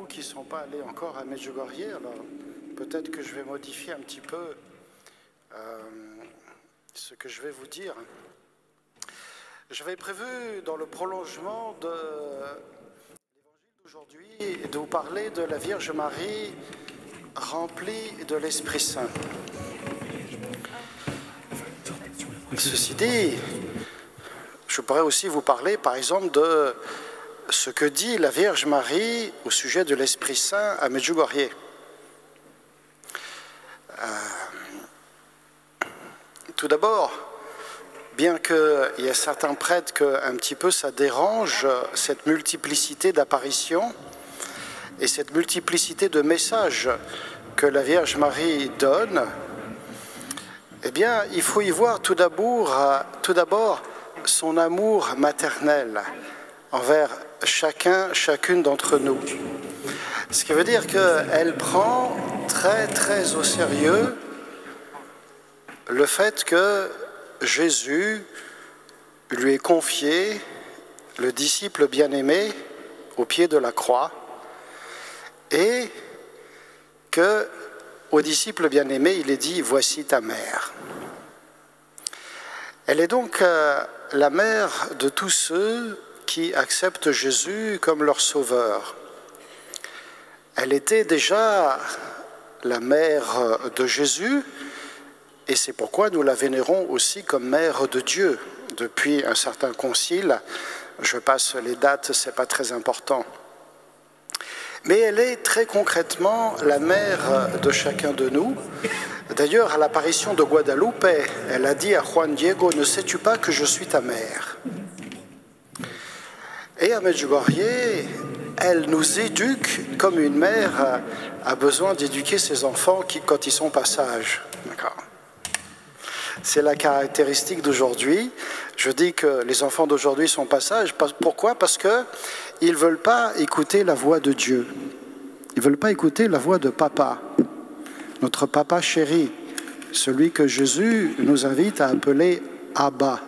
vous qui ne sont pas allés encore à Medjugorje, alors peut-être que je vais modifier un petit peu ce que je vais vous dire. J'avais prévu, dans le prolongement de l'évangile d'aujourd'hui, de vous parler de la Vierge Marie remplie de l'Esprit Saint. Ceci dit, je pourrais aussi vous parler, par exemple, de ce que dit la Vierge Marie au sujet de l'Esprit Saint à Medjugorje. Tout d'abord, bien qu'il y ait certains prêtres que un petit peu ça dérange, cette multiplicité d'apparitions et cette multiplicité de messages que la Vierge Marie donne, eh bien, il faut y voir tout d'abord son amour maternel envers chacune d'entre nous. Ce qui veut dire qu'elle prend très au sérieux le fait que Jésus lui ait confié le disciple bien-aimé au pied de la croix et qu'au disciple bien-aimé, il est dit « Voici ta mère ». Elle est donc la mère de tous ceux qui acceptent Jésus comme leur sauveur. Elle était déjà la mère de Jésus, et c'est pourquoi nous la vénérons aussi comme mère de Dieu. Depuis un certain concile, je passe les dates, ce n'est pas très important. Mais elle est très concrètement la mère de chacun de nous. D'ailleurs, à l'apparition de Guadalupe, elle a dit à Juan Diego, « Ne sais-tu pas que je suis ta mère ?» Et à Medjugorje, elle nous éduque comme une mère a besoin d'éduquer ses enfants quand ils sont pas sages. D'accord ? C'est la caractéristique d'aujourd'hui. Je dis que les enfants d'aujourd'hui sont pas sages. Pourquoi ? Parce qu'ils ne veulent pas écouter la voix de Dieu. Ils ne veulent pas écouter la voix de papa, notre papa chéri, celui que Jésus nous invite à appeler Abba.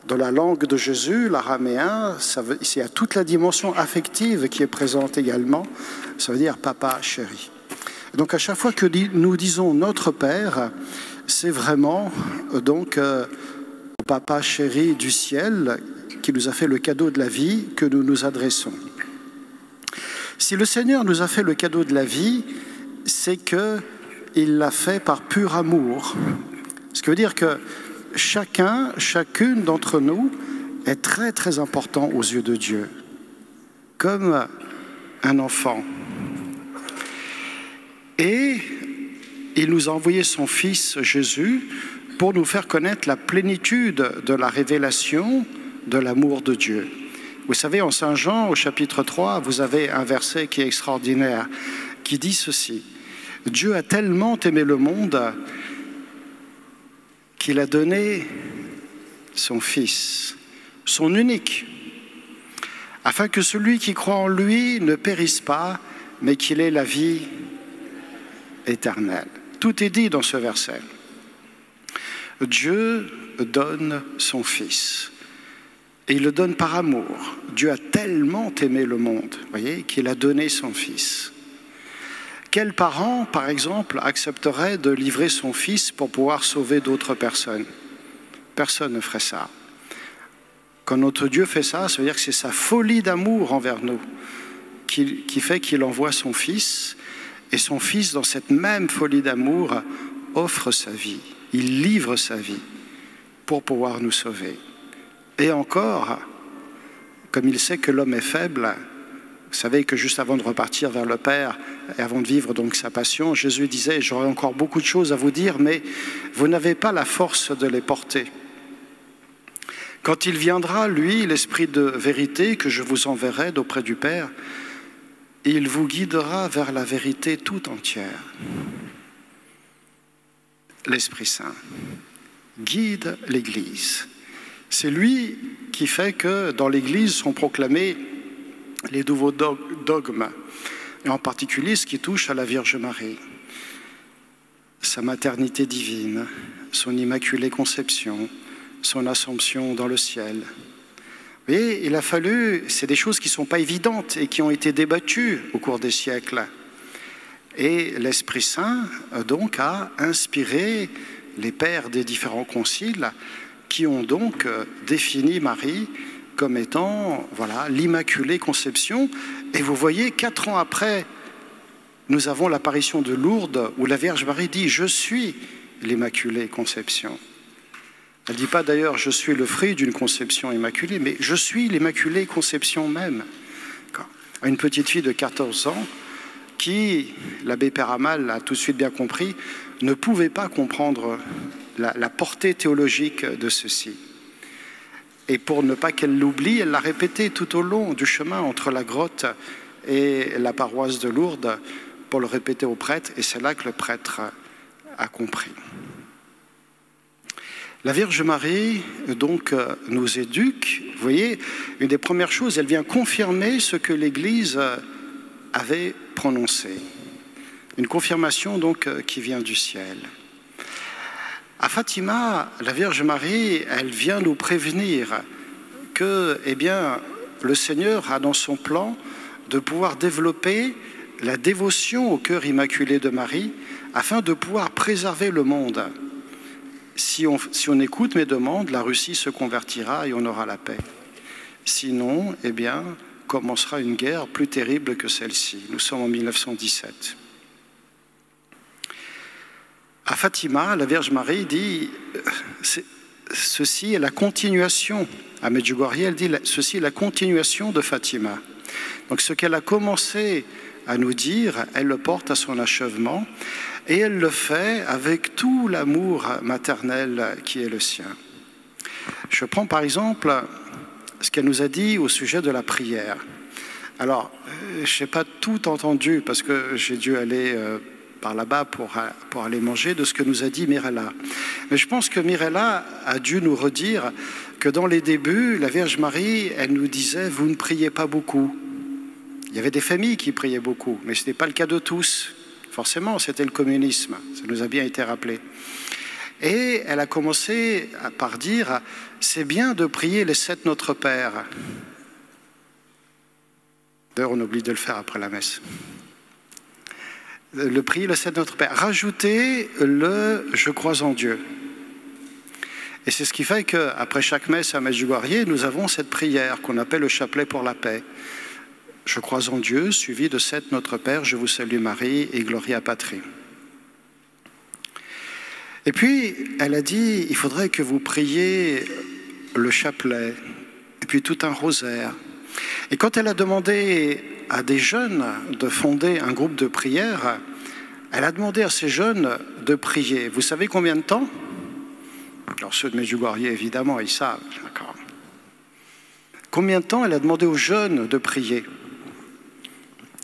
Dans la langue de Jésus, l'araméen, il y a toute la dimension affective qui est présente également. Ça veut dire papa chéri. Donc à chaque fois que nous disons notre Père, c'est vraiment donc au papa chéri du ciel qui nous a fait le cadeau de la vie que nous nous adressons. Si le Seigneur nous a fait le cadeau de la vie, c'est qu'il l'a fait par pur amour. Ce qui veut dire que chacune d'entre nous est très important aux yeux de Dieu, comme un enfant. Et il nous a envoyé son Fils Jésus pour nous faire connaître la plénitude de la révélation de l'amour de Dieu. Vous savez, en Saint Jean, au chapitre 3, vous avez un verset qui est extraordinaire, qui dit ceci. « Dieu a tellement aimé le monde qu'il a donné son Fils, son unique, afin que celui qui croit en lui ne périsse pas, mais qu'il ait la vie éternelle. » Tout est dit dans ce verset. Dieu donne son Fils. Et il le donne par amour. Dieu a tellement aimé le monde, voyez, qu'il a donné son Fils. Quel parent, par exemple, accepterait de livrer son fils pour pouvoir sauver d'autres personnes? Personne ne ferait ça. Quand notre Dieu fait ça, ça veut dire que c'est sa folie d'amour envers nous qui fait qu'il envoie son Fils. Et son Fils, dans cette même folie d'amour, offre sa vie. Il livre sa vie pour pouvoir nous sauver. Et encore, comme il sait que l'homme est faible, vous savez que juste avant de repartir vers le Père et avant de vivre donc sa passion, Jésus disait « J'aurai encore beaucoup de choses à vous dire, mais vous n'avez pas la force de les porter. Quand il viendra, lui, l'Esprit de vérité que je vous enverrai d'auprès du Père, il vous guidera vers la vérité tout entière. » L'Esprit Saint guide l'Église. C'est lui qui fait que dans l'Église sont proclamés les nouveaux dogmes, et en particulier ce qui touche à la Vierge Marie, sa maternité divine, son immaculée conception, son assomption dans le ciel. Mais il a fallu, c'est des choses qui ne sont pas évidentes et qui ont été débattues au cours des siècles. Et l'Esprit Saint, donc, a inspiré les pères des différents conciles qui ont donc défini Marie comme étant, voilà, l'Immaculée Conception. Et vous voyez, 4 ans après, nous avons l'apparition de Lourdes où la Vierge Marie dit « Je suis l'Immaculée Conception ». Elle ne dit pas d'ailleurs « Je suis le fruit d'une conception immaculée », mais « Je suis l'Immaculée Conception même ». Une petite fille de 14 ans qui, l'abbé Péramal l'a tout de suite bien compris, ne pouvait pas comprendre la portée théologique de ceci. Et pour ne pas qu'elle l'oublie, elle l'a répété tout au long du chemin entre la grotte et la paroisse de Lourdes pour le répéter au prêtre, et c'est là que le prêtre a compris. La Vierge Marie, donc, nous éduque. Vous voyez, une des premières choses, elle vient confirmer ce que l'Église avait prononcé. Une confirmation, donc, qui vient du ciel. À Fatima, la Vierge Marie, elle vient nous prévenir que, eh bien, le Seigneur a dans son plan de pouvoir développer la dévotion au cœur immaculé de Marie afin de pouvoir préserver le monde. Si on écoute mes demandes, la Russie se convertira et on aura la paix. Sinon, eh bien, commencera une guerre plus terrible que celle-ci. Nous sommes en 1917. À Fatima, la Vierge Marie dit ceci est la continuation. À Medjugorje, elle dit ceci est la continuation de Fatima. Donc ce qu'elle a commencé à nous dire, elle le porte à son achèvement et elle le fait avec tout l'amour maternel qui est le sien. Je prends par exemple ce qu'elle nous a dit au sujet de la prière. Alors, je n'ai pas tout entendu parce que j'ai dû aller par là-bas pour aller manger de ce que nous a dit Mirella. Mais je pense que Mirella a dû nous redire que dans les débuts, la Vierge Marie, elle nous disait « vous ne priez pas beaucoup ». Il y avait des familles qui priaient beaucoup, mais ce n'est pas le cas de tous. Forcément, c'était le communisme, ça nous a bien été rappelé. Et elle a commencé par dire « c'est bien de prier les 7 Notre Père ». D'ailleurs, on oublie de le faire après la messe. Le prier le 7 Notre Père. Rajoutez le « je crois en Dieu ». Et c'est ce qui fait qu'après chaque messe à Medjugorje, nous avons cette prière qu'on appelle le chapelet pour la paix. Je crois en Dieu, suivi de 7 Notre Père, je vous salue Marie et Gloria Patri. Et puis, elle a dit, il faudrait que vous priez le chapelet, et puis tout un rosaire. Et quand elle a demandé à des jeunes de fonder un groupe de prière, elle a demandé à ces jeunes de prier. Vous savez combien de temps? Alors ceux de Medjugorje, évidemment, ils savent. Combien de temps elle a demandé aux jeunes de prier?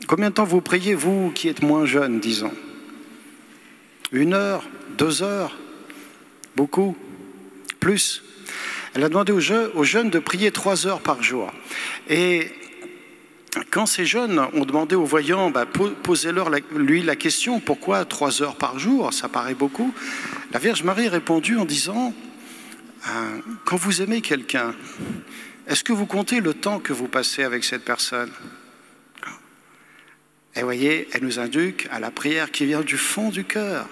Combien de temps vous priez, vous qui êtes moins jeunes, disons? 1 heure, 2 heures? Beaucoup? Plus? Elle a demandé aux jeunes de prier 3 heures par jour. Et quand ces jeunes ont demandé aux voyants, posez-leur lui la question, pourquoi 3 heures par jour? Ça paraît beaucoup. La Vierge Marie a répondu en disant, quand vous aimez quelqu'un, est-ce que vous comptez le temps que vous passez avec cette personne? Et vous voyez, elle nous indique à la prière qui vient du fond du cœur.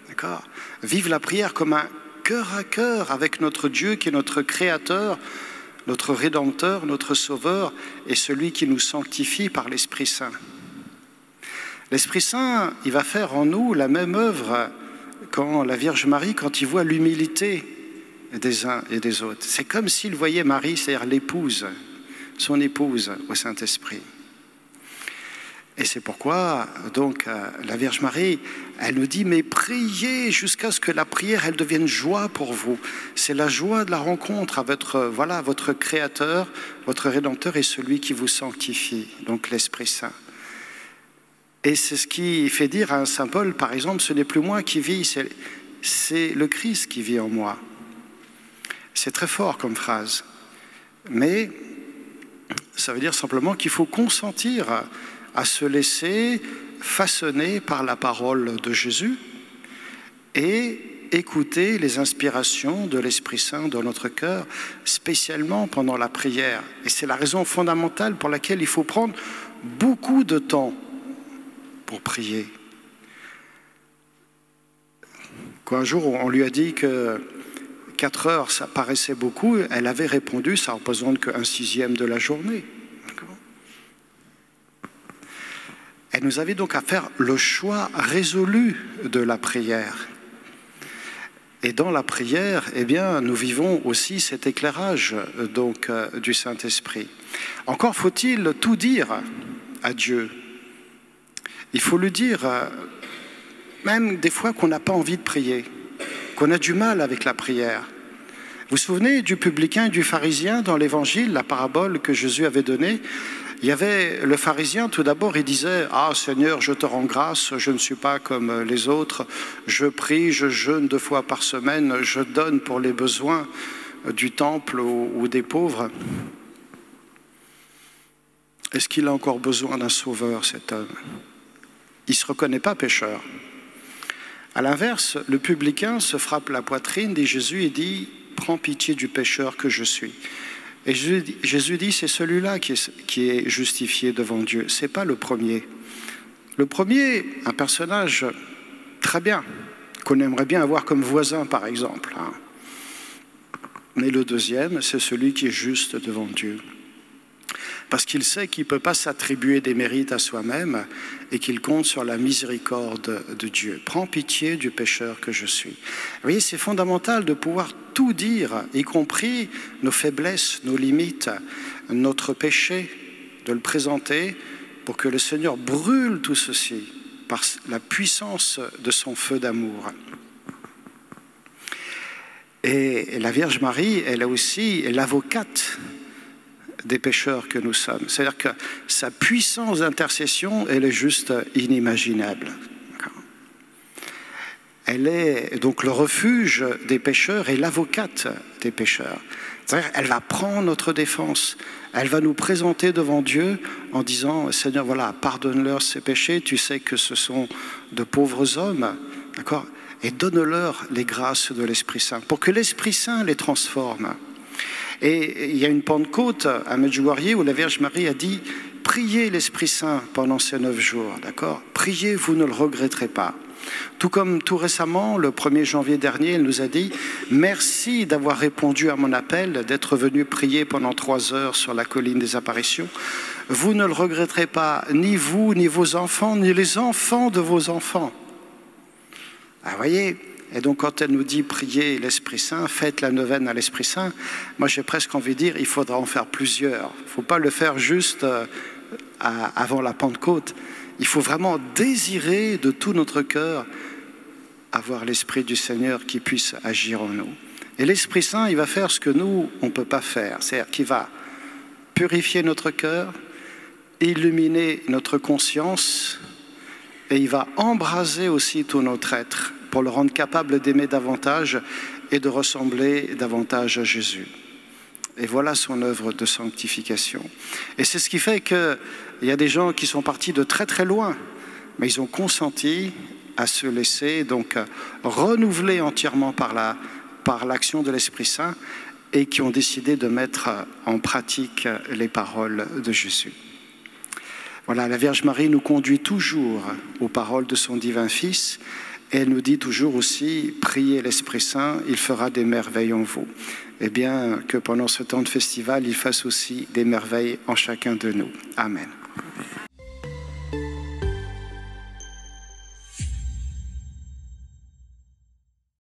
D'accord? Vive la prière comme un cœur à cœur avec notre Dieu qui est notre Créateur, notre Rédempteur, notre Sauveur et celui qui nous sanctifie par l'Esprit Saint. L'Esprit Saint, il va faire en nous la même œuvre quand la Vierge Marie, quand il voit l'humilité des uns et des autres. C'est comme s'il voyait Marie, c'est-à-dire l'épouse, son épouse au Saint-Esprit. Et c'est pourquoi, donc, la Vierge Marie, elle nous dit, mais priez jusqu'à ce que la prière, elle devienne joie pour vous. C'est la joie de la rencontre avec votre Créateur, votre Rédempteur et celui qui vous sanctifie, donc l'Esprit Saint. Et c'est ce qui fait dire à un Saint Paul, par exemple, ce n'est plus moi qui vis, c'est le Christ qui vit en moi. C'est très fort comme phrase. Mais ça veut dire simplement qu'il faut consentir à se laisser façonner par la parole de Jésus et écouter les inspirations de l'Esprit Saint dans notre cœur, spécialement pendant la prière. Et c'est la raison fondamentale pour laquelle il faut prendre beaucoup de temps pour prier. Quand un jour on lui a dit que 4 heures, ça paraissait beaucoup, elle avait répondu, ça ne représente qu'un 1/6 de la journée. Elle nous avait donc à faire le choix résolu de la prière. Et dans la prière, eh bien, nous vivons aussi cet éclairage donc, du Saint-Esprit. Encore faut-il tout dire à Dieu. Il faut lui dire, même des fois qu'on n'a pas envie de prier, qu'on a du mal avec la prière. Vous vous souvenez du publicain et du pharisien dans l'Évangile, la parabole que Jésus avait donnée? Il y avait le pharisien, tout d'abord, il disait « Ah Seigneur, je te rends grâce, je ne suis pas comme les autres, je prie, je jeûne 2 fois par semaine, je donne pour les besoins du temple ou des pauvres. » Est-ce qu'il a encore besoin d'un sauveur, cet homme? Il ne se reconnaît pas pécheur. À l'inverse, le publicain se frappe la poitrine, dit Jésus, et dit « Prends pitié du pécheur que je suis. » Et Jésus dit, c'est celui-là qui est justifié devant Dieu. Ce n'est pas le premier. Le premier, un personnage très bien, qu'on aimerait bien avoir comme voisin, par exemple. Mais le deuxième, c'est celui qui est juste devant Dieu. Parce qu'il sait qu'il ne peut pas s'attribuer des mérites à soi-même et qu'il compte sur la miséricorde de Dieu. Prends pitié du pécheur que je suis. Vous voyez, c'est fondamental de pouvoir tout dire, y compris nos faiblesses, nos limites, notre péché, de le présenter pour que le Seigneur brûle tout ceci par la puissance de son feu d'amour. Et la Vierge Marie, elle est aussi l'avocate des pécheurs que nous sommes. C'est-à-dire que sa puissance d'intercession, elle est juste inimaginable. Elle est donc le refuge des pécheurs et l'avocate des pécheurs. C'est-à-dire qu'elle va prendre notre défense. Elle va nous présenter devant Dieu en disant « Seigneur, voilà, pardonne-leur ces péchés, tu sais que ce sont de pauvres hommes. » D'accord ? Et donne-leur les grâces de l'Esprit Saint, pour que l'Esprit Saint les transforme. Et il y a une Pentecôte à Medjugorje où la Vierge Marie a dit « Priez l'Esprit Saint pendant ces 9 jours, d'accord ? Priez, vous ne le regretterez pas. » Tout comme tout récemment, le 1er janvier dernier, elle nous a dit « Merci d'avoir répondu à mon appel, d'être venu prier pendant 3 heures sur la colline des apparitions. Vous ne le regretterez pas, ni vous, ni vos enfants, ni les enfants de vos enfants. » Ah, vous voyez ? Et donc quand elle nous dit priez l'Esprit Saint, faites la neuvaine à l'Esprit Saint, moi j'ai presque envie de dire il faudra en faire plusieurs. Il ne faut pas le faire juste avant la Pentecôte. Il faut vraiment désirer de tout notre cœur avoir l'Esprit du Seigneur qui puisse agir en nous. Et l'Esprit Saint, il va faire ce que nous, on ne peut pas faire. C'est-à-dire qu'il va purifier notre cœur, illuminer notre conscience, et il va embraser aussi tout notre être pour le rendre capable d'aimer davantage et de ressembler davantage à Jésus. Et voilà son œuvre de sanctification. Et c'est ce qui fait qu'il y a des gens qui sont partis de très très loin, mais ils ont consenti à se laisser donc renouveler entièrement par l'action de l'Esprit Saint et qui ont décidé de mettre en pratique les paroles de Jésus. Voilà, la Vierge Marie nous conduit toujours aux paroles de son divin Fils. Et elle nous dit toujours aussi, priez l'Esprit Saint, il fera des merveilles en vous. Eh bien, que pendant ce temps de festival, il fasse aussi des merveilles en chacun de nous. Amen.